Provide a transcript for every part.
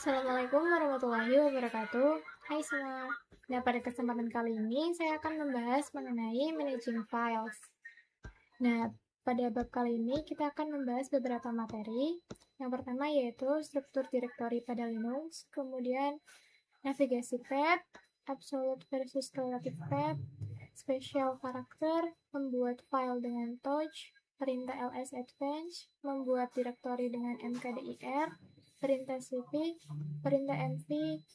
Assalamualaikum warahmatullahi wabarakatuh. Hai semua. Nah, pada kesempatan kali ini saya akan membahas mengenai managing files. Nah, pada bab kali ini kita akan membahas beberapa materi. Yang pertama yaitu struktur direktori pada Linux, kemudian navigasi path, absolute versus relative path, special character, membuat file dengan touch, perintah ls advance, membuat direktori dengan mkdir, perintah cp, perintah mv,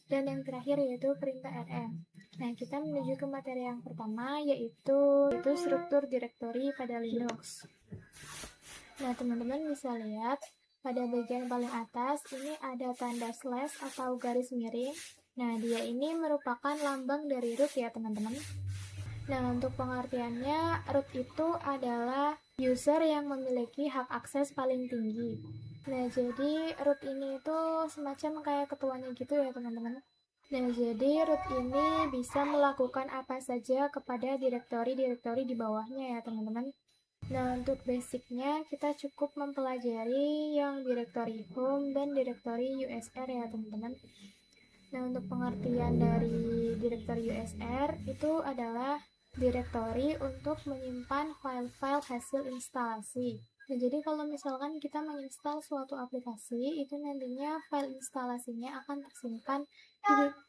dan yang terakhir yaitu perintah rm. Nah, kita menuju ke materi yang pertama yaitu struktur direktori pada Linux. Nah, teman-teman bisa lihat pada bagian paling atas ini ada tanda slash atau garis miring. Nah, dia ini merupakan lambang dari root ya, teman-teman. Nah, untuk pengertiannya, root itu adalah user yang memiliki hak akses paling tinggi. Nah, jadi root ini itu semacam kayak ketuanya gitu ya, teman-teman. Nah, jadi root ini bisa melakukan apa saja kepada direktori-direktori di bawahnya ya, teman-teman. Nah, untuk basicnya kita cukup mempelajari yang direktori home dan direktori USR ya, teman-teman. Nah, untuk pengertian dari direktori USR itu adalah direktori untuk menyimpan file-file hasil instalasi. Nah, jadi kalau misalkan kita menginstal suatu aplikasi, itu nantinya file instalasinya akan tersimpan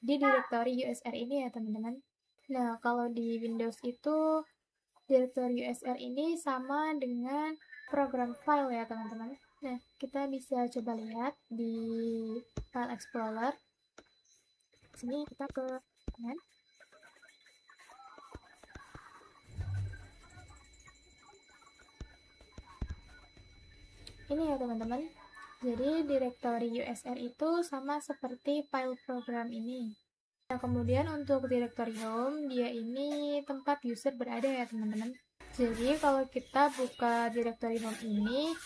di direktori USR ini ya, teman-teman. Nah, kalau di Windows itu direktori USR ini sama dengan program file ya, teman-teman. Nah, kita bisa coba lihat di File Explorer. Sini kita ke kanan. Ini ya, teman-teman. Jadi direktori USR itu sama seperti file program ini. Nah, kemudian untuk direktori home, dia ini tempat user berada ya, teman-teman. Jadi kalau kita buka direktori home ini,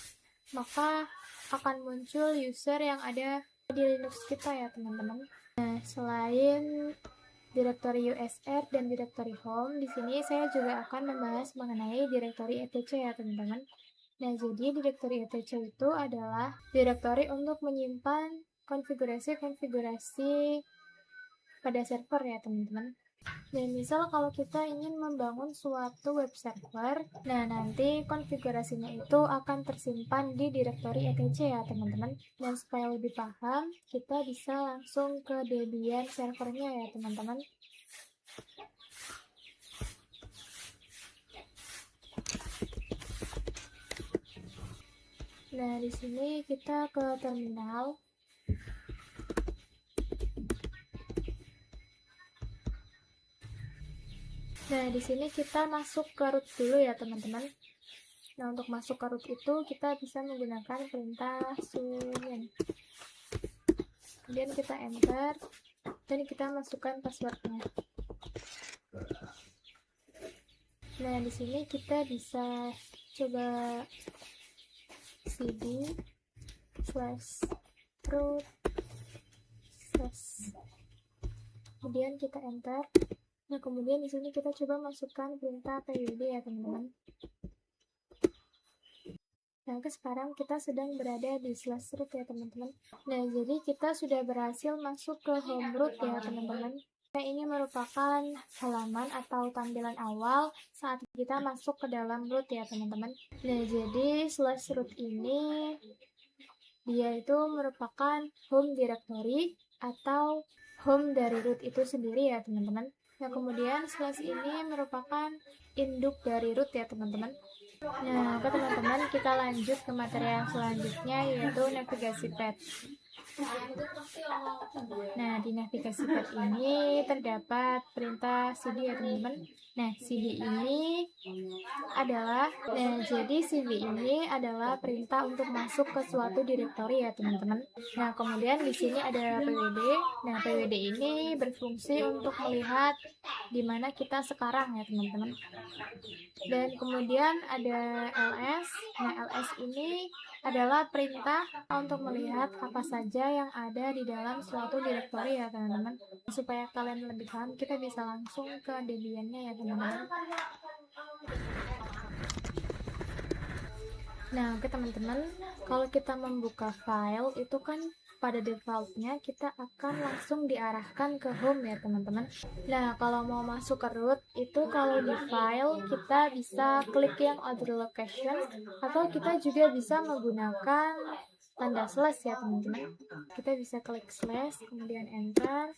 maka akan muncul user yang ada di Linux kita ya, teman-teman. Nah, selain direktori USR dan direktori home, di sini saya juga akan membahas mengenai direktori etc ya, teman-teman. Nah, jadi direktori etc itu adalah direktori untuk menyimpan konfigurasi-konfigurasi pada server ya, teman-teman. Dan misal kalau kita ingin membangun suatu web server, nah nanti konfigurasinya itu akan tersimpan di direktori etc ya, teman-teman. Dan supaya lebih paham, kita bisa langsung ke Debian servernya ya, teman-teman. Nah, di sini kita ke terminal. Nah, di sini kita masuk ke root dulu ya, teman-teman. Nah, untuk masuk ke root itu kita bisa menggunakan perintah sudo. Kemudian kita enter dan kita masukkan passwordnya. Nah, di sini kita bisa coba cd /root / kemudian kita enter. Nah, kemudian di sini kita coba masukkan perintah pwd ya, teman-teman. Nah, sekarang kita sedang berada di /root ya, teman-teman. Nah, jadi kita sudah berhasil masuk ke home root ya, teman-teman. Nah, ini merupakan halaman atau tampilan awal saat kita masuk ke dalam root ya, teman-teman. Nah, jadi /root ini dia itu merupakan home directory atau home dari root itu sendiri ya, teman-teman. Nah, kemudian slash ini merupakan induk dari root ya, teman-teman. Nah, oke teman-teman, kita lanjut ke materi yang selanjutnya yaitu navigasi path. Nah, di navigasi path ini terdapat perintah cd ya, teman-teman. Nah, cd ini adalah perintah untuk masuk ke suatu direktori ya, teman-teman. Nah, kemudian di sini ada pwd. Nah, pwd ini berfungsi untuk melihat di mana kita sekarang ya, teman-teman. Dan kemudian ada ls. Nah, ls ini adalah perintah untuk melihat apa saja yang ada di dalam suatu direktori ya, teman-teman. Supaya kalian lebih paham, kita bisa langsung ke Debian-nya ya, teman-teman. Nah, oke teman-teman, kalau kita membuka file itu kan pada defaultnya kita akan langsung diarahkan ke home ya teman-teman. Nah, kalau mau masuk ke root itu kalau di file kita bisa klik yang other location, atau kita juga bisa menggunakan tanda slash ya teman-teman. Kita bisa klik slash kemudian enter.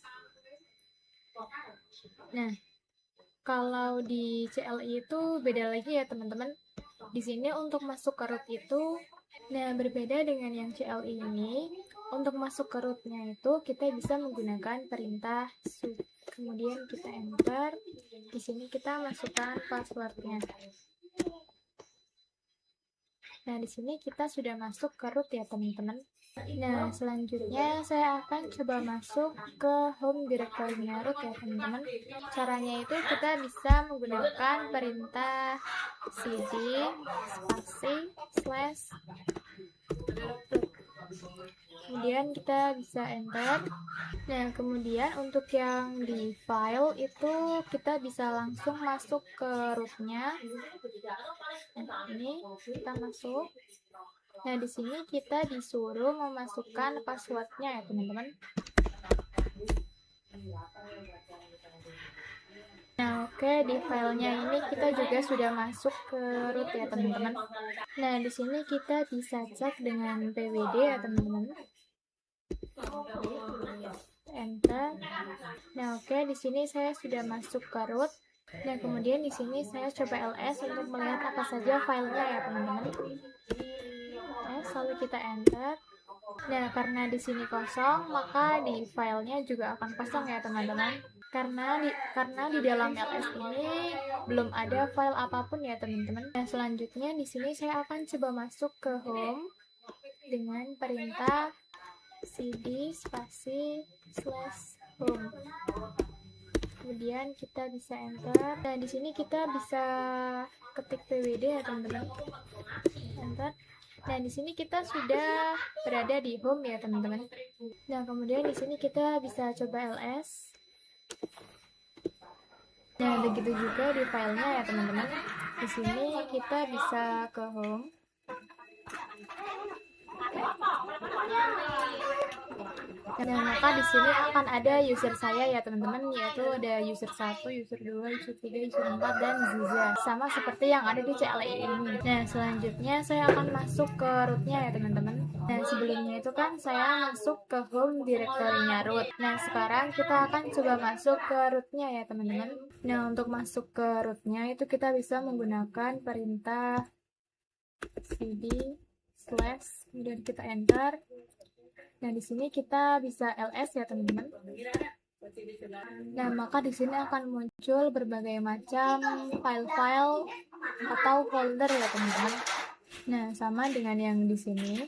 Nah, kalau di CLI itu beda lagi ya teman-teman. Di sini untuk masuk ke root itu, nah berbeda dengan yang CLI ini, untuk masuk ke rootnya itu kita bisa menggunakan perintah sudo. Kemudian kita enter. Di sini kita masukkan passwordnya. Nah, di sini kita sudah masuk ke root ya teman-teman. Nah, selanjutnya saya akan coba masuk ke home directory-nya root ya teman-teman. Caranya itu kita bisa menggunakan perintah cd spasi slash root. Kemudian kita bisa enter. Nah, kemudian untuk yang di file itu kita bisa langsung masuk ke rootnya. Nah, ini kita masuk. Nah, di sini kita disuruh memasukkan passwordnya ya teman-teman. Nah, oke, di filenya ini kita juga sudah masuk ke root ya teman-teman. Nah, di sini kita bisa cek dengan pwd ya teman-teman. Enter. Nah, oke, di sini saya sudah masuk ke root. Nah, kemudian di sini saya coba ls untuk melihat apa saja filenya ya teman-teman. Lalu kita enter. Nah, karena di sini kosong, maka di filenya juga akan kosong ya teman-teman. Karena di dalam ls ini belum ada file apapun ya teman-teman. Nah, selanjutnya di sini saya akan coba masuk ke home dengan perintah cd spasi slash home. Kemudian kita bisa enter. Nah, di sini kita bisa ketik pwd ya teman-teman. Enter. Nah, di sini kita sudah berada di home ya teman-teman. Nah, kemudian di sini kita bisa coba ls. Nah, begitu juga di filenya ya teman-teman. Di sini kita bisa ke home. Nah, maka di sini akan ada user saya ya teman-teman, yaitu ada user 1, user 2, user 3, user 4, dan Ziza. Sama seperti yang ada di CLI ini. Nah, selanjutnya saya akan masuk ke rootnya ya teman-teman. Nah, sebelumnya itu kan saya masuk ke home directory-nya root. Nah, sekarang kita akan coba masuk ke rootnya ya teman-teman. Nah, untuk masuk ke rootnya itu kita bisa menggunakan perintah cd slash, kemudian kita enter. Nah, di sini kita bisa ls ya teman-teman. Nah, maka di sini akan muncul berbagai macam file-file atau folder ya teman-teman. Nah, sama dengan yang di sini.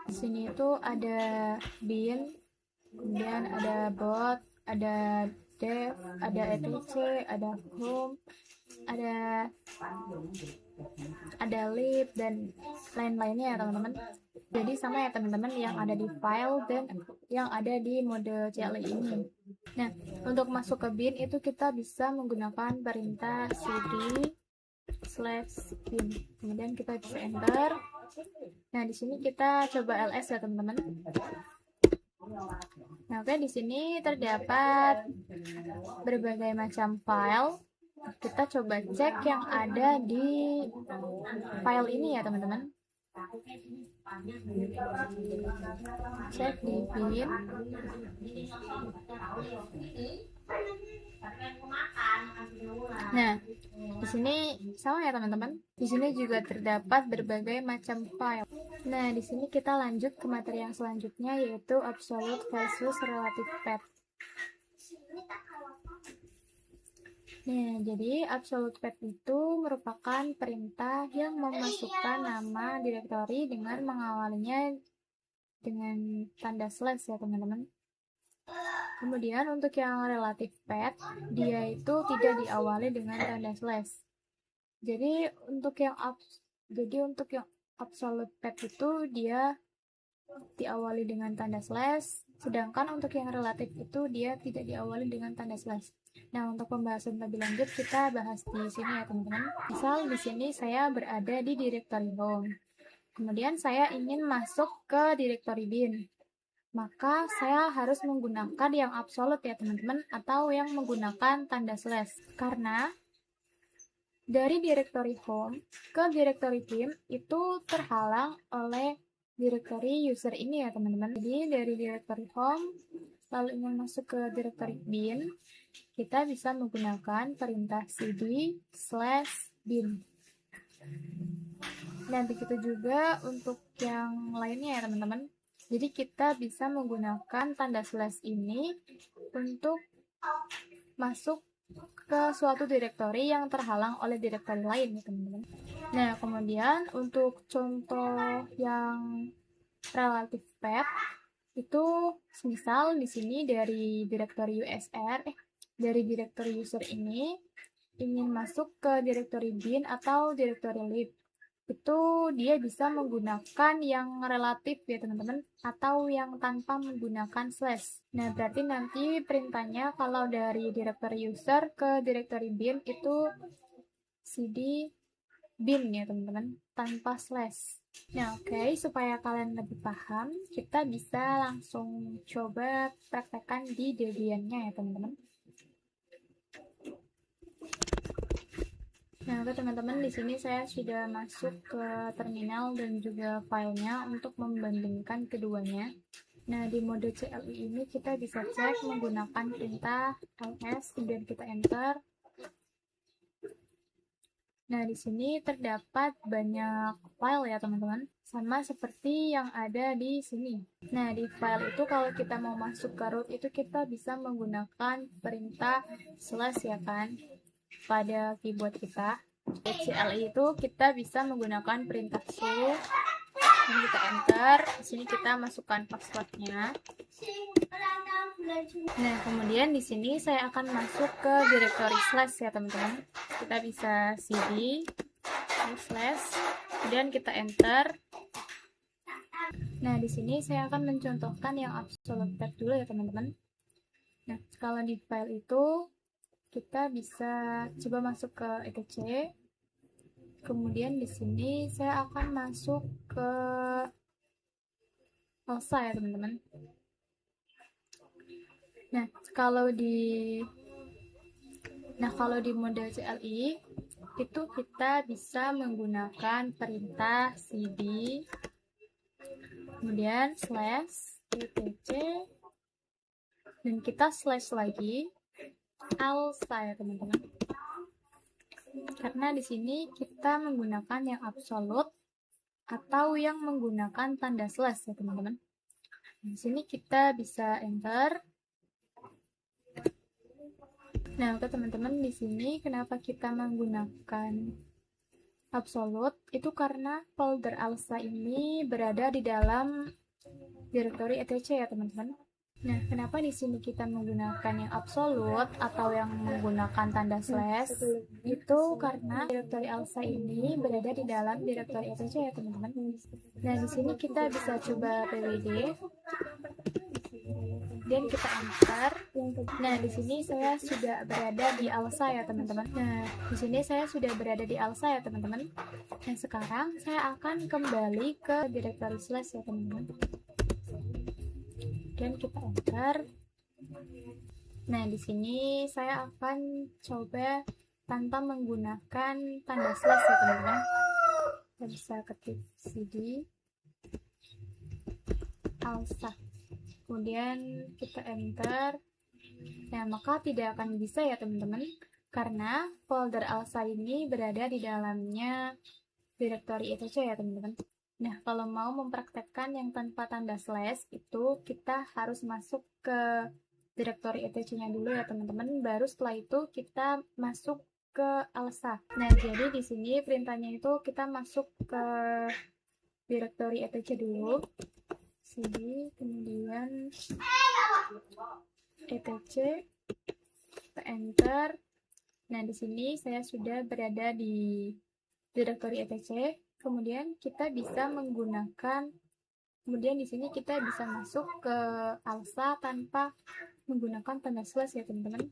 Di sini itu ada bin, kemudian ada bot, ada dev, ada etc, ada home, ada lib, dan lain-lainnya ya teman-teman. Jadi sama ya teman-teman yang ada di file dan yang ada di mode CLI ini. Nah, untuk masuk ke bin itu kita bisa menggunakan perintah cd slash bin. Kemudian kita bisa enter. Nah, di sini kita coba ls ya teman-teman. Nah, oke, di sini terdapat berbagai macam file. Kita coba cek yang ada di file ini ya teman-teman. Cek di bin. Nah, di sini sama ya teman-teman. Di sini juga terdapat berbagai macam file. Nah, di sini kita lanjut ke materi yang selanjutnya, yaitu absolute versus relative path. Nah, jadi absolute path itu merupakan perintah yang memasukkan nama direktori dengan mengawalinya dengan tanda slash ya teman-teman. Kemudian untuk yang relative path, dia itu tidak diawali dengan tanda slash. Jadi untuk yang absolute path itu dia diawali dengan tanda slash, sedangkan untuk yang relatif itu dia tidak diawali dengan tanda slash. Nah, untuk pembahasan lebih lanjut kita bahas di sini ya teman-teman. Misal di sini saya berada di directory home. kemudian saya ingin masuk ke directory bin. Maka saya harus menggunakan yang absolute ya teman-teman, atau yang menggunakan tanda slash. Karena dari directory home ke directory bin itu terhalang oleh directory user ini ya teman-teman. Jadi dari directory home lalu ingin masuk ke directory bin, kita bisa menggunakan perintah cd/bin. Nah, begitu juga untuk yang lainnya ya teman-teman. Jadi kita bisa menggunakan tanda slash ini untuk masuk ke suatu directory yang terhalang oleh directory lain ya teman-teman. Nah, kemudian untuk contoh yang relative path itu misal di sini dari directory dari directory user ini ingin masuk ke directory bin atau directory lib, itu dia bisa menggunakan yang relatif ya teman-teman, atau yang tanpa menggunakan slash. Nah, berarti nanti perintahnya kalau dari directory user ke directory bin itu cd bin ya teman-teman, tanpa slash. Nah, oke, supaya kalian lebih paham, kita bisa langsung coba praktekkan di Debian-nya ya teman-teman. Nah, oke teman-teman, di sini saya sudah masuk ke terminal dan juga filenya untuk membandingkan keduanya. Nah, di mode CLI ini kita bisa cek menggunakan perintah ls, kemudian kita enter. Nah, di sini terdapat banyak file ya teman-teman, sama seperti yang ada di sini. Nah, di file itu kalau kita mau masuk ke root itu kita bisa menggunakan perintah slash ya kan, pada keyboard kita. CLI itu kita bisa menggunakan perintah sudo, dan kita enter. Di sini kita masukkan passwordnya. Nah, kemudian di sini saya akan masuk ke directory slash ya teman-teman. Kita bisa cd slash, kemudian kita enter. Nah, di sini saya akan mencontohkan yang absolute path dulu ya teman-teman. Nah, kalau di file itu kita bisa coba masuk ke etc. Kemudian di sini saya akan masuk ke Elsa ya teman-teman. Nah, kalau di mode CLI itu kita bisa menggunakan perintah cd kemudian slash etc dan kita slash lagi Elsa ya teman-teman. Karena di sini kita menggunakan yang absolute atau yang menggunakan tanda slash ya teman-teman. Di sini kita bisa enter. Nah, oke teman-teman, di sini kenapa kita menggunakan absolute itu karena folder Elsa ini berada di dalam directory etc ya teman-teman. Nah, kenapa di sini kita menggunakan yang absolute atau yang menggunakan tanda slash? Itu karena directory Elsa ini berada di dalam directory etc ya teman-teman. Nah, di sini kita bisa coba pwd dan kita enter. Nah, di sini saya sudah berada di Elsa ya teman-teman. Nah, di sini saya sudah berada di Elsa ya teman-teman. Nah, sekarang saya akan kembali ke directory slash ya teman-teman. Dan kita enter. Nah, di sini saya akan coba tanpa menggunakan tanda slash ya teman-teman. Kita bisa ketik cd Elsa. Kemudian kita enter. Nah, maka tidak akan bisa ya teman-teman, karena folder Elsa ini berada di dalamnya directory etc ya teman-teman. Nah, kalau mau mempraktekkan yang tanpa tanda slash itu kita harus masuk ke directory etc-nya dulu ya teman-teman, baru setelah itu kita masuk ke Elsa. Nah, jadi di sini perintahnya itu kita masuk ke directory etc dulu, cd kemudian etc, kita enter. Nah, di sini saya sudah berada di directory etc. Kemudian kita bisa menggunakan, kemudian di sini kita bisa masuk ke Elsa tanpa menggunakan tanda slash ya teman-teman.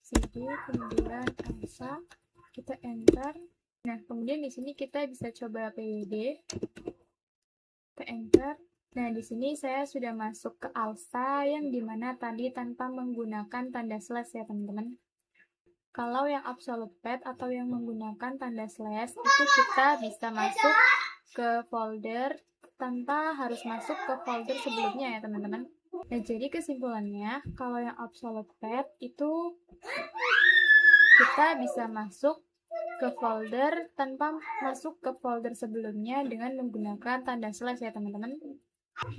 cd kemudian Elsa, kita enter. Nah, kemudian di sini kita bisa coba pwd, kita enter. Nah, di sini saya sudah masuk ke ALSA yang dimana tadi tanpa menggunakan tanda slash ya teman-teman. Kalau yang absolute pet atau yang menggunakan tanda slash itu kita bisa masuk ke folder tanpa harus masuk ke folder sebelumnya ya teman-teman. Nah, jadi kesimpulannya kalau yang absolute pet itu kita bisa masuk ke folder tanpa masuk ke folder sebelumnya dengan menggunakan tanda slash ya teman-teman.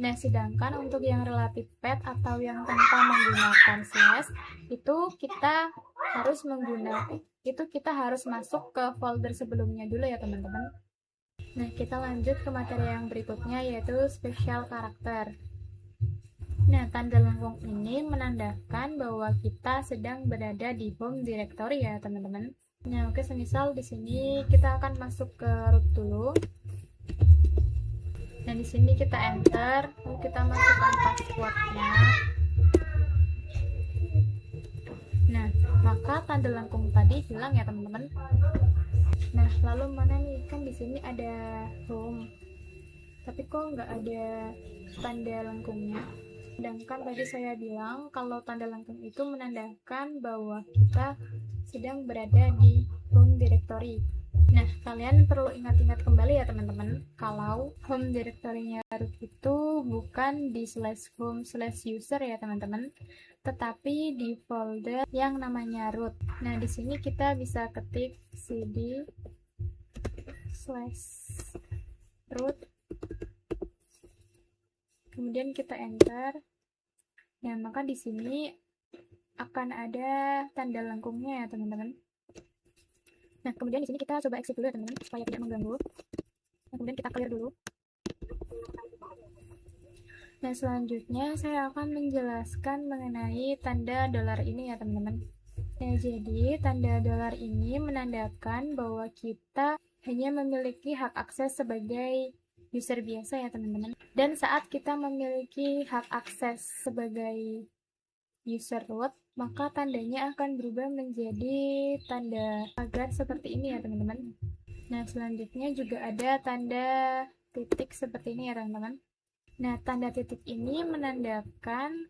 Nah, sedangkan untuk yang relative pet atau yang tanpa menggunakan slash itu kita harus masuk ke folder sebelumnya dulu ya teman-teman. Nah, kita lanjut ke materi yang berikutnya yaitu special character. Nah, tanda lengkung ini menandakan bahwa kita sedang berada di home directory ya teman-teman. Nah, oke, semisal di sini kita akan masuk ke root dulu. Nah, di sini kita enter, lalu kita masukkan passwordnya. Nah, maka tanda lengkung tadi hilang ya teman-teman. Nah, lalu mana nih, kan di sini ada home, tapi kok nggak ada tanda lengkungnya. Sedangkan tadi saya bilang kalau tanda lengkung itu menandakan bahwa kita sedang berada di home directory. Nah, kalian perlu ingat-ingat kembali ya teman-teman, kalau home directory-nya root itu bukan di /home/user ya teman-teman, tetapi di folder yang namanya root. Nah, di sini kita bisa ketik cd/root, kemudian kita enter. Nah, maka di sini akan ada tanda lengkungnya ya teman-teman. Nah, kemudian di sini kita coba exit dulu ya teman-teman supaya tidak mengganggu. Nah, kemudian kita clear dulu. Nah, selanjutnya saya akan menjelaskan mengenai tanda dolar ini ya teman-teman. Nah, jadi tanda dolar ini menandakan bahwa kita hanya memiliki hak akses sebagai user biasa ya teman-teman. Dan saat kita memiliki hak akses sebagai user root, maka tandanya akan berubah menjadi tanda pagar seperti ini ya teman-teman. Nah, selanjutnya juga ada tanda titik seperti ini ya teman-teman. Nah, tanda titik ini menandakan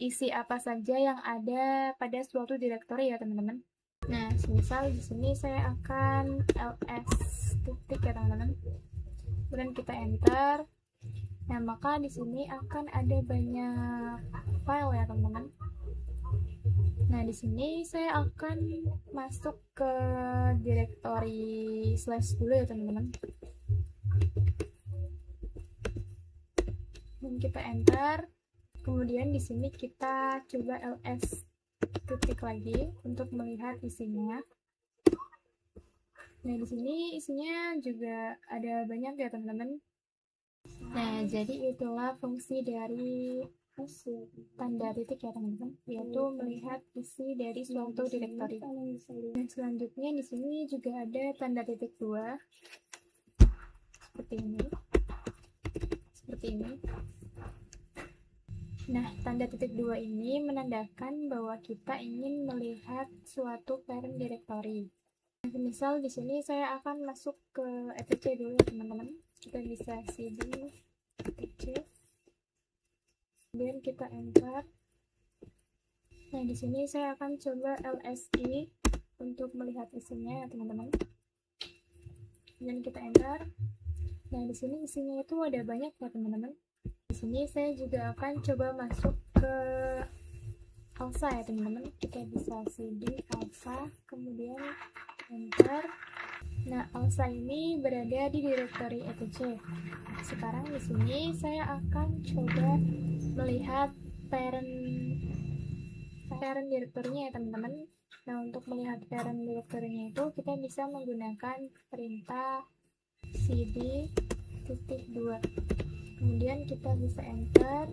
isi apa saja yang ada pada suatu direktori ya teman-teman. Nah, misal di sini saya akan ls titik ya teman-teman. Kemudian kita enter. Nah, maka di sini akan ada banyak file ya teman-teman. Nah, di sini saya akan masuk ke directory slash dulu ya teman-teman. Dan kita enter. Kemudian di sini kita coba ls titik lagi untuk melihat isinya. Nah, di sini isinya juga ada banyak ya teman-teman. Nah, jadi itulah fungsi dari tanda titik ya teman-teman, yaitu melihat isi dari suatu direktori. Dan selanjutnya di sini juga ada tanda titik 2 seperti ini. Nah, tanda titik 2 ini menandakan bahwa kita ingin melihat suatu parent directory. Nah, misal di sini saya akan masuk ke etc dulu ya teman-teman. Kita bisa cd etc. Kemudian kita enter. Nah, di sini saya akan coba lsi untuk melihat isinya ya teman-teman. Kemudian kita enter. Nah, di sini isinya itu ada banyak ya teman-teman. Di sini saya juga akan coba masuk ke ALSA ya teman-teman. Kita bisa cd ALSA, kemudian enter. Nah, ALSA ini berada di direktori etc. Sekarang di sini saya akan coba melihat parent direktorinya ya teman-teman. Nah, untuk melihat parent direktorinya itu kita bisa menggunakan perintah cd.2. Kemudian kita bisa enter.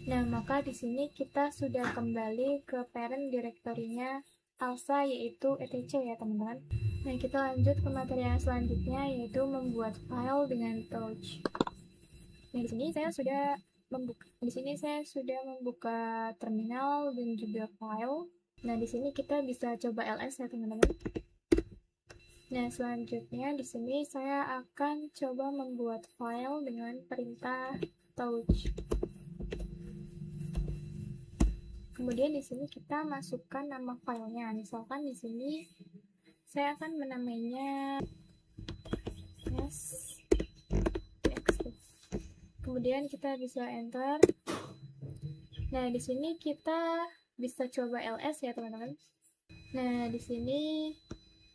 Nah, maka di sini kita sudah kembali ke parent direktorinya ALSA yaitu etc ya teman-teman. Nah, kita lanjut ke materi yang selanjutnya yaitu membuat file dengan touch. Nah, di sini saya sudah membuka terminal dan juga file. Nah, di sini kita bisa coba ls ya teman-teman. Nah, selanjutnya di sini saya akan coba membuat file dengan perintah touch. Kemudian di sini kita masukkan nama filenya. Misalkan di sini saya akan menamainya txt. Kemudian kita bisa enter. Nah, di sini kita bisa coba ls ya, teman-teman. Nah, di sini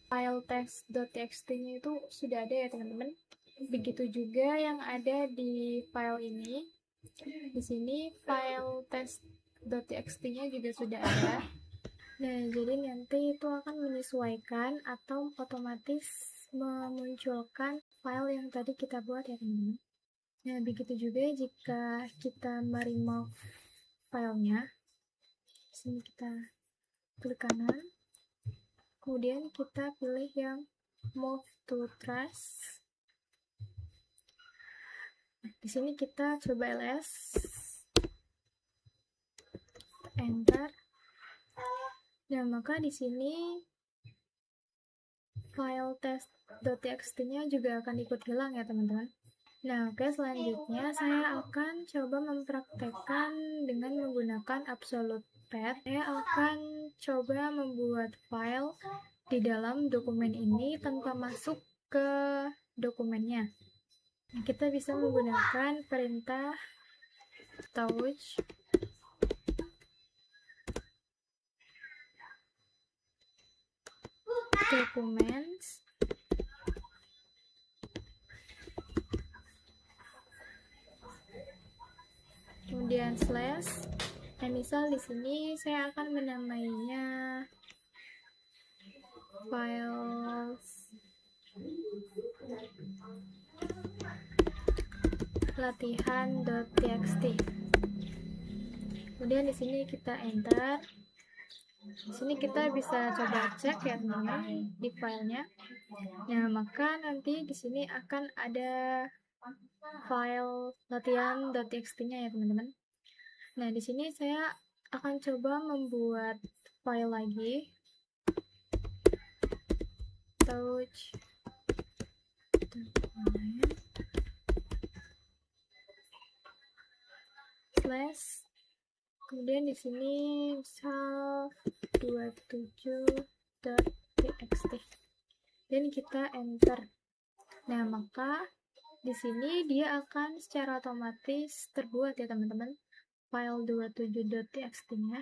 file test.txt-nya itu sudah ada ya, teman-teman. Begitu juga yang ada di file ini. Di sini file test.txt-nya juga sudah ada. Nah, jadi nanti itu akan menyesuaikan atau otomatis memunculkan file yang tadi kita buat ya, teman-teman. Nah, begitu juga jika kita meremove filenya. Di sini kita klik kanan. Kemudian kita pilih yang move to trash. Di sini kita coba ls, enter. Nah, maka di sini file test.txt-nya juga akan ikut hilang ya, teman-teman. Nah, oke, selanjutnya saya akan coba mempraktekkan dengan menggunakan absolute path. Saya akan coba membuat file di dalam dokumen ini tanpa masuk ke dokumennya. Nah, kita bisa menggunakan perintah touch documents, kemudian slash. Nah, misal di sini saya akan menamainya files latihan.txt. Kemudian di sini kita enter. Di sini kita bisa coba cek ya, teman-teman, di filenya. Nah, maka nanti di sini akan ada file latihan.txt-nya ya, teman-teman. Nah, di sini saya akan coba membuat file lagi. Touch slash. Kemudian di sini misal 27.txt. Dan kita enter. Nah, maka di sini dia akan secara otomatis terbuat ya, teman-teman, file 27.txt-nya.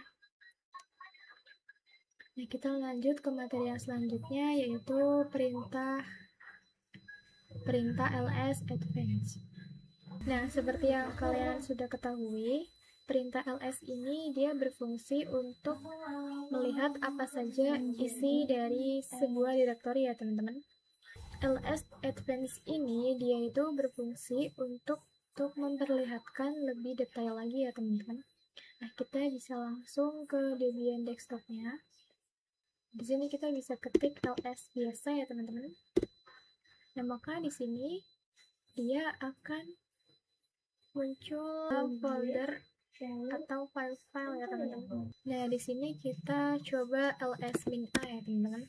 Nah, kita lanjut ke materi yang selanjutnya, yaitu perintah ls advance. Nah, seperti yang kalian sudah ketahui, perintah ls ini dia berfungsi untuk melihat apa saja isi dari sebuah direktori ya, teman-teman. ls advance ini dia itu berfungsi untuk memperlihatkan lebih detail lagi ya, teman-teman. Nah, kita bisa langsung ke Debian desktopnya. Di sini kita bisa ketik ls biasa ya, teman-teman. Nah, maka di sini dia akan muncul folder atau file-file ya, teman-teman. Nah, di sini kita coba ls-min-a ya, teman-teman.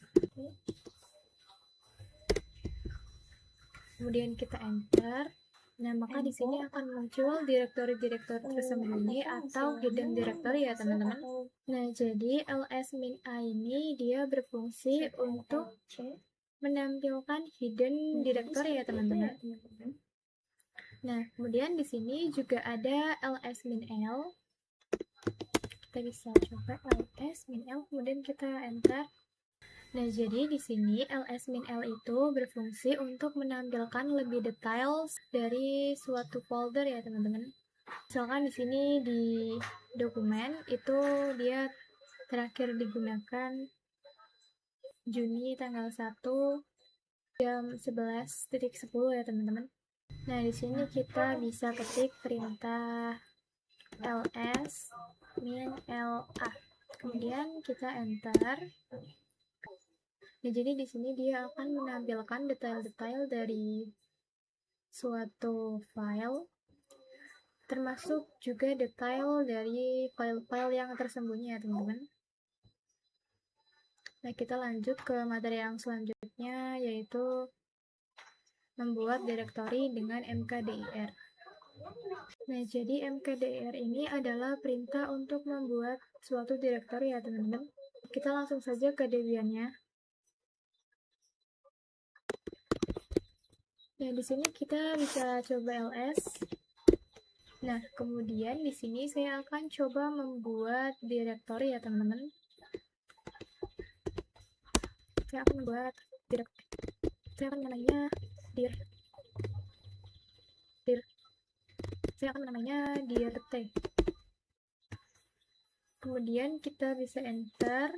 Kemudian kita enter. Nah, maka di sini akan muncul direktori-direktori tersembunyi atau hidden directory ya, teman-teman. Nah, jadi ls-min-a ini dia berfungsi untuk menampilkan hidden directory ya, teman-teman. Nah, kemudian di sini juga ada ls-min-l. Kita bisa coba ls-min-l, kemudian kita enter. Nah, jadi di sini ls-min-l itu berfungsi untuk menampilkan lebih detail dari suatu folder ya, teman-teman. Misalkan di sini di dokumen itu dia terakhir digunakan Juni tanggal 1 jam 11.10 ya, teman-teman. Nah, di sini kita bisa ketik perintah ls-min-la. Kemudian kita enter. Nah, jadi di sini dia akan menampilkan detail-detail dari suatu file, termasuk juga detail dari file-file yang tersembunyi ya, teman-teman. Nah, kita lanjut ke materi yang selanjutnya. selanjutnya yaitu membuat direktori dengan mkdir. Nah, jadi mkdir ini adalah perintah untuk membuat suatu direktori ya teman-teman. Kita langsung saja ke Debian-nya. Nah, di sini kita bisa coba ls. Nah, kemudian di sini saya akan coba membuat direktori ya teman-teman. Saya akan membuat direktori. Saya akan menamainya dir. Saya akan menamainya dirt. Kemudian kita bisa enter.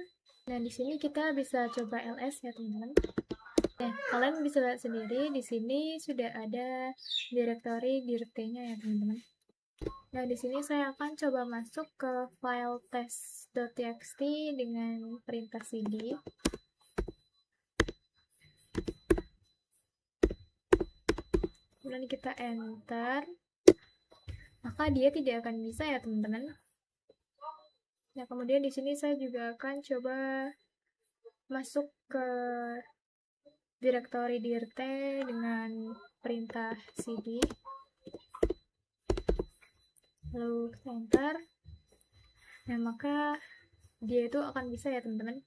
Nah, di sini kita bisa coba ls ya teman-teman. Nah, kalian bisa lihat sendiri di sini sudah ada direktori dirt-nya ya teman-teman. Nah, di sini saya akan coba masuk ke file test.txt dengan perintah cd. Kemudian kita enter. Maka dia tidak akan bisa ya teman-teman. Nah, kemudian di sini saya juga akan coba masuk ke direktori dirt dengan perintah cd. Lalu kita enter. Nah, maka dia itu akan bisa ya teman-teman.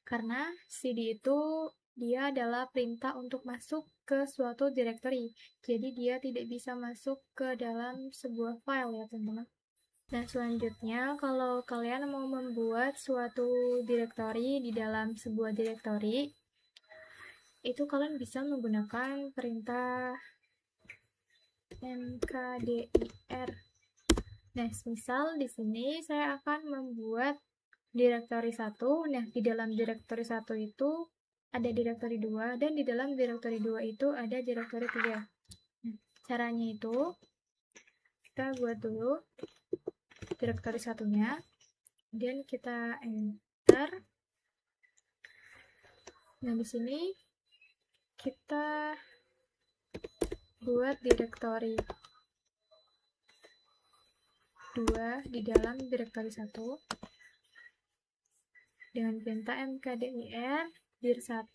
Karena cd itu dia adalah perintah untuk masuk ke suatu direktori. Jadi dia tidak bisa masuk ke dalam sebuah file ya teman-teman. Nah, selanjutnya kalau kalian mau membuat suatu direktori di dalam sebuah direktori, itu kalian bisa menggunakan perintah mkdir. Nah, misal di sini saya akan membuat direktori 1. Nah, di dalam direktori 1 itu ada direktori 2 dan di dalam direktori 2 itu ada direktori 3. Nah, caranya itu kita buat dulu direktori satunya, kemudian kita enter. Nah, di sini kita buat direktori 2 di dalam direktori 1 dengan perintah mkdir dir1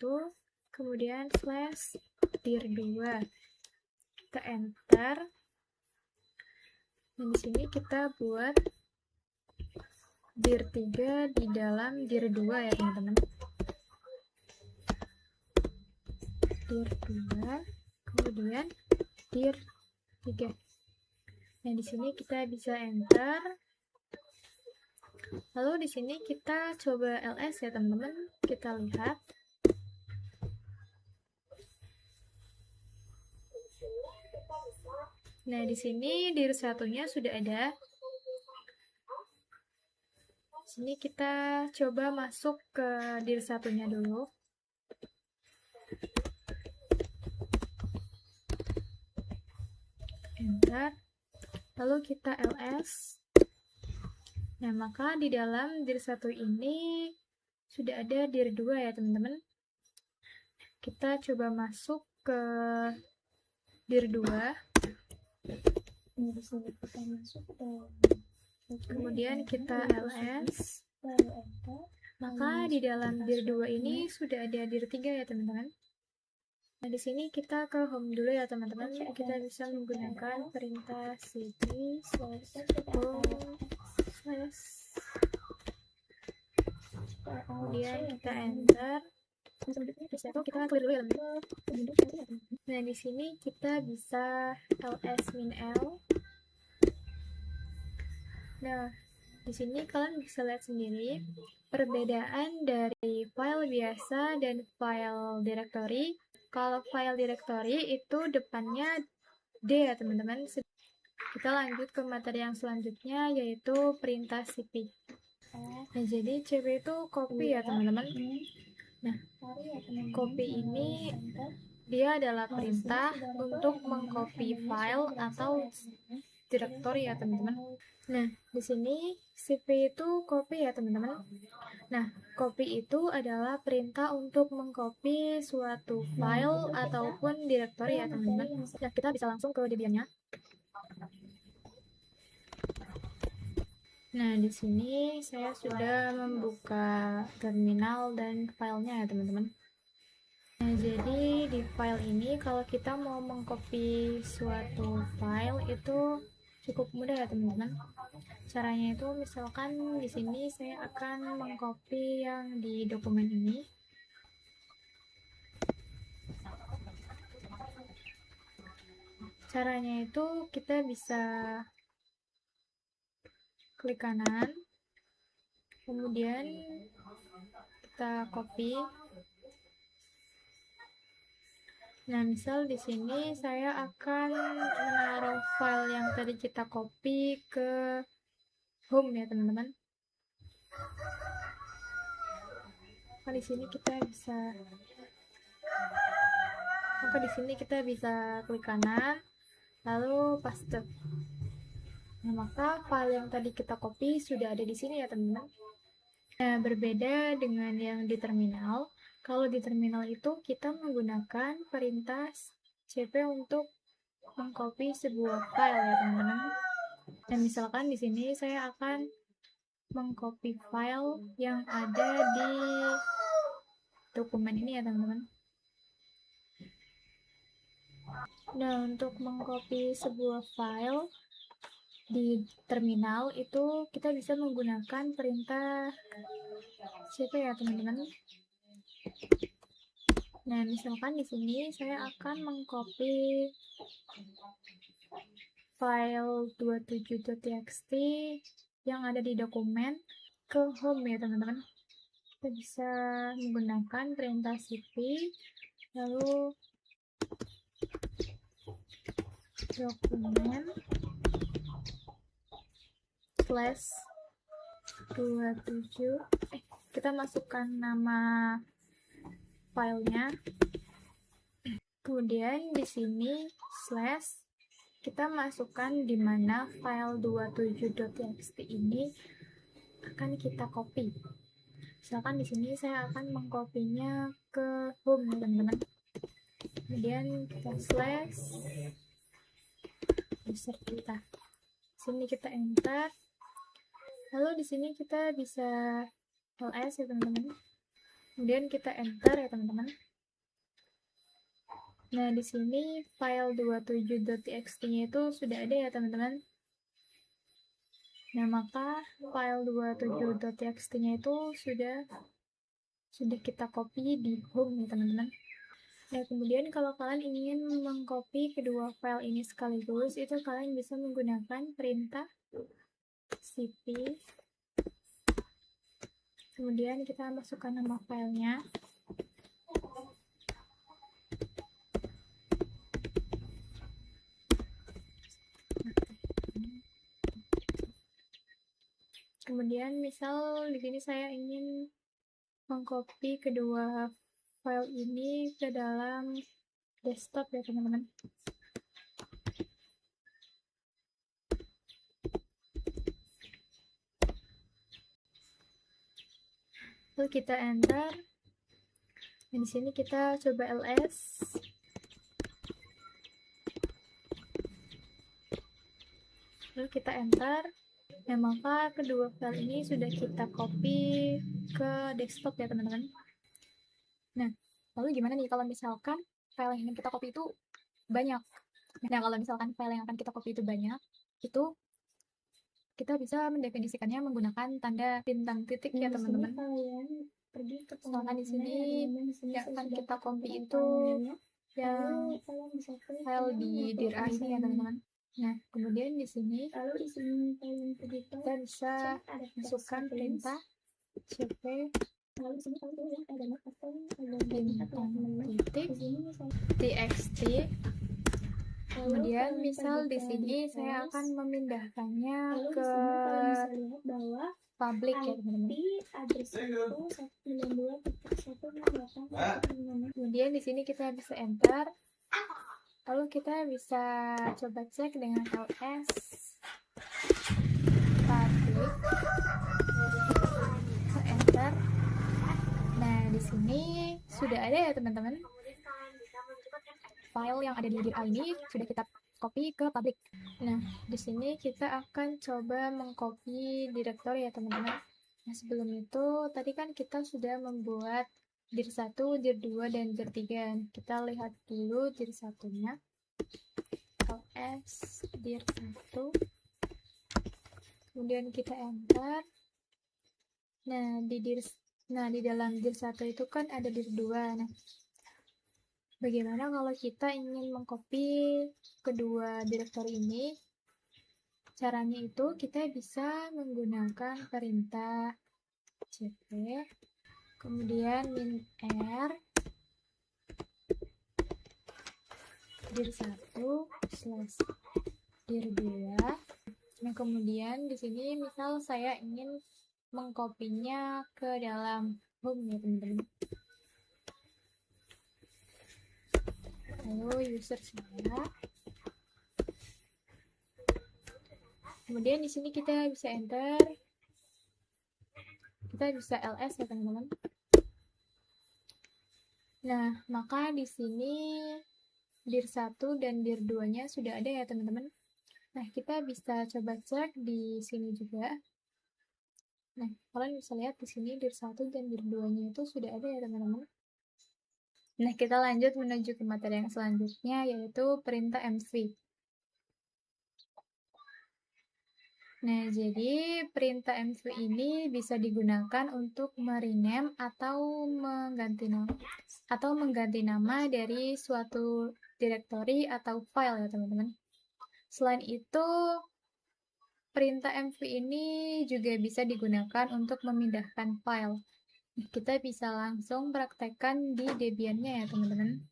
kemudian /dir2. Kita enter. Dan di sini kita buat dir3 di dalam dir2 ya teman-teman. dir2 kemudian dir3. Nah, di sini kita bisa enter. Lalu di sini kita coba ls ya teman-teman. Kita lihat. Nah, di sini dir satunya sudah ada. Sini kita coba masuk ke dir satunya dulu. Enter. Lalu kita ls. Nah, maka di dalam dir 1 ini sudah ada dir 2 ya teman-teman. Kita coba masuk ke dir 2. Kemudian kita ls. Maka di dalam dir 2 ini sudah ada dir 3 ya teman-teman. Nah, di sini kita ke home dulu ya teman-teman. Kita bisa menggunakan perintah cd /home/ kemudian kita enter. Kita clear dulu ya teman-teman. Nah, di sini kita bisa ls-l. Nah, di sini kalian bisa lihat sendiri perbedaan dari file biasa dan file directory. Kalau file directory itu depannya D ya teman-teman. Kita lanjut ke materi yang selanjutnya yaitu perintah cp. Nah, jadi cp itu copy ya teman-teman. Nah, copy ini dia adalah perintah untuk mengcopy file atau direktori ya teman-teman. Nah, di sini cp itu copy ya teman-teman. Nah, copy itu adalah perintah untuk mengcopy suatu file ataupun direktori ya teman-teman. Nah, kita bisa langsung ke Debian-nya. Nah, di sini saya sudah membuka terminal dan filenya ya teman-teman. Nah, jadi di file ini kalau kita mau mengcopy suatu file itu cukup mudah ya teman-teman. Caranya itu misalkan di sini saya akan mengcopy yang di dokumen ini. Caranya itu kita bisa klik kanan, kemudian kita copy. Nah, misal di sini saya akan menaruh file yang tadi kita copy ke home ya teman-teman. Maka di sini kita bisa klik kanan, lalu paste. Nah, maka file yang tadi kita copy sudah ada di sini ya teman-teman. Nah, berbeda dengan yang di terminal. Kalau di terminal itu kita menggunakan perintah cp untuk mengcopy sebuah file ya teman-teman. Dan misalkan di sini saya akan mengcopy file yang ada di dokumen ini ya teman-teman. Nah, untuk mengcopy sebuah file di terminal itu kita bisa menggunakan perintah cp ya teman-teman. Nah, misalkan di sini saya akan mengcopy file 27.txt yang ada di dokumen ke home ya teman-teman. Kita bisa menggunakan perintah cp lalu dokumen /27 kita masukkan nama filenya, kemudian di sini slash kita masukkan di mana file 27.txt ini akan kita copy. Misalkan di sini saya akan mengkopinya ke home teman-teman. Kemudian kita slash user kita. Sini kita enter. Lalu di sini kita bisa ls ya teman-teman. Kemudian kita enter ya teman-teman. Nah, di sini file 27.txt-nya itu sudah ada ya teman-teman. Nah, maka file 27.txt-nya itu sudah kita copy di home ya teman-teman. Nah, kemudian kalau kalian ingin mengcopy kedua file ini sekaligus, itu kalian bisa menggunakan perintah cp. Kemudian kita masukkan nama filenya. Kemudian misal di sini saya ingin mengcopy kedua file ini ke dalam desktop ya teman-teman. Lalu kita enter. Dan di sini kita coba ls. Lalu kita enter. Nah, maka kedua file ini sudah kita copy ke desktop ya teman-teman. Nah, lalu gimana nih kalau misalkan file yang ingin kita copy itu banyak? Nah, kalau misalkan file yang akan kita copy itu banyak, itu kita bisa mendefinisikannya menggunakan tanda bintang titik ya teman-teman. Misalkan di sini yang akan kita copy itu yang file di dir A ini ya teman-teman. Nah, kemudian di sini kita bisa masukkan perintah cp bintang titik txt. Kemudian misal di sini saya akan memindahkannya ke public ya teman-teman. Kemudian di sini kita bisa enter. Lalu kita bisa coba cek dengan ls public. Kita enter. Nah, di sini sudah ada ya teman-teman. File yang ada di dir A ini sudah kita copy ke public. Nah, di sini kita akan coba mengcopy direktori ya teman-teman. Nah, sebelum itu tadi kan kita sudah membuat dir 1, dir 2, dan dir 3. Kita lihat dulu dir 1-nya. ls dir 1. Kemudian kita enter. Nah, di dalam dir 1 itu kan ada dir 2. Nah, bagaimana kalau kita ingin mengcopy kedua direktori ini? Caranya itu kita bisa menggunakan perintah cp, kemudian -r dir 1 slash dir 2. Nah, kemudian di sini misal saya ingin mengkopinya ke dalam home ya teman-teman. Lalu user saya. Kemudian di sini kita bisa enter. Kita bisa ls ya teman-teman. Nah, maka di sini dir 1 dan dir 2-nya sudah ada ya teman-teman. Nah, kita bisa coba cek di sini juga. Nah, kalian bisa lihat di sini dir 1 dan dir 2-nya itu sudah ada ya teman-teman. Nah, kita lanjut menuju ke materi yang selanjutnya, yaitu perintah mv. Nah, jadi perintah mv ini bisa digunakan untuk merename atau mengganti nama dari suatu directory atau file ya teman-teman. Selain itu, perintah mv ini juga bisa digunakan untuk memindahkan file. Kita bisa langsung praktekkan di Debian-nya ya teman-teman.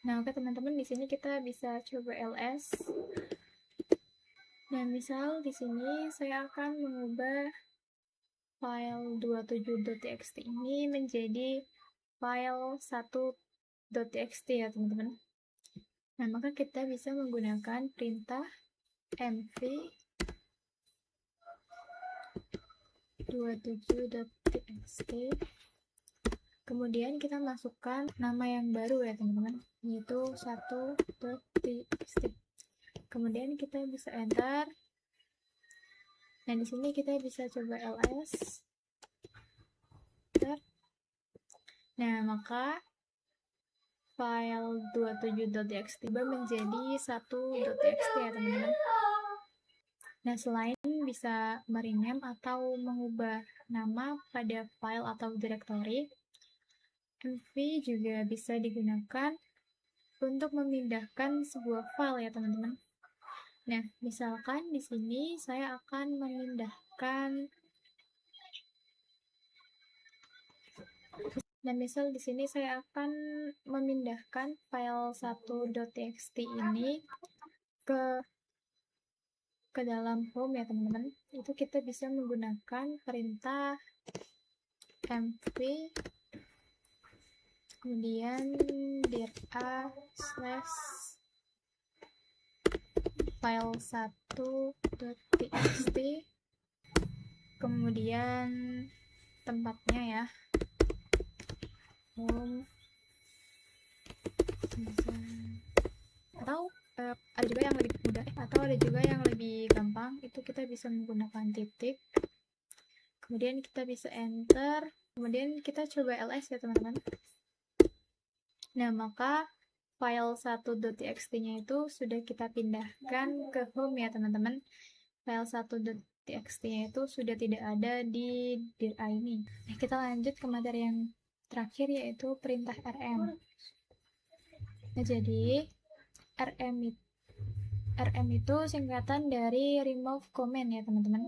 Nah, oke teman-teman, di sini kita bisa coba ls. Nah, misal di sini saya akan mengubah file 27.txt ini menjadi file 1.txt ya teman-teman. Nah, maka kita bisa menggunakan perintah mv 27.txt. Kemudian kita masukkan nama yang baru ya teman-teman, yaitu 1.txt. Kemudian kita bisa enter. Nah, di sini kita bisa coba ls. Enter. Nah, maka file 27.txt menjadi 1.txt ya teman-teman. Nah, selain bisa merename atau mengubah nama pada file atau directory, mv juga bisa digunakan untuk memindahkan sebuah file ya teman-teman. Nah, misalkan di sini saya akan memindahkan. Nah, misal di sini saya akan memindahkan file 1.txt ini ke dalam home ya teman-teman. Itu kita bisa menggunakan perintah mv kemudian dir a slash file 1.txt kemudian tempatnya ya home, atau ada juga yang lebih mudah atau ada juga yang lebih gampang, itu kita bisa menggunakan titik, kemudian kita bisa enter, kemudian kita coba ls ya teman-teman. Nah, maka file 1.txt-nya itu sudah kita pindahkan ke home ya teman-teman. File 1.txt-nya itu sudah tidak ada di dir a ini. Nah, kita lanjut ke materi yang terakhir, yaitu perintah rm. Nah, jadi rm itu singkatan dari remove command ya teman-teman.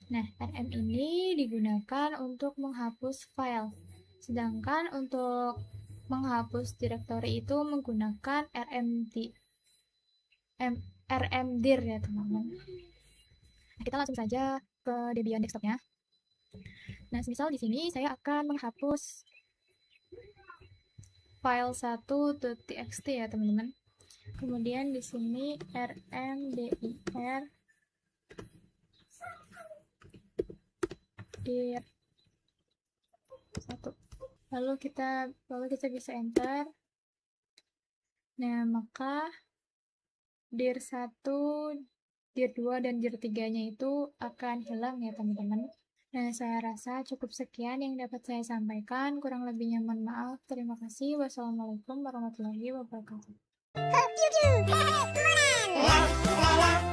Nah, rm ini digunakan untuk menghapus file, sedangkan untuk menghapus direktori itu menggunakan rmdir ya teman-teman. Nah, kita langsung saja ke Debian desktopnya. Nah, misal di sini saya akan menghapus file 1.txt ya teman-teman. Kemudian di sini rmdir dir 1. Lalu kita bisa enter. Nah, maka dir 1, dir 2, dan dir 3-nya itu akan hilang ya teman-teman. Nah, saya rasa cukup sekian yang dapat saya sampaikan. Kurang lebihnya mohon maaf. Terima kasih. Wassalamualaikum warahmatullahi wabarakatuh. Hope you do. Semangat.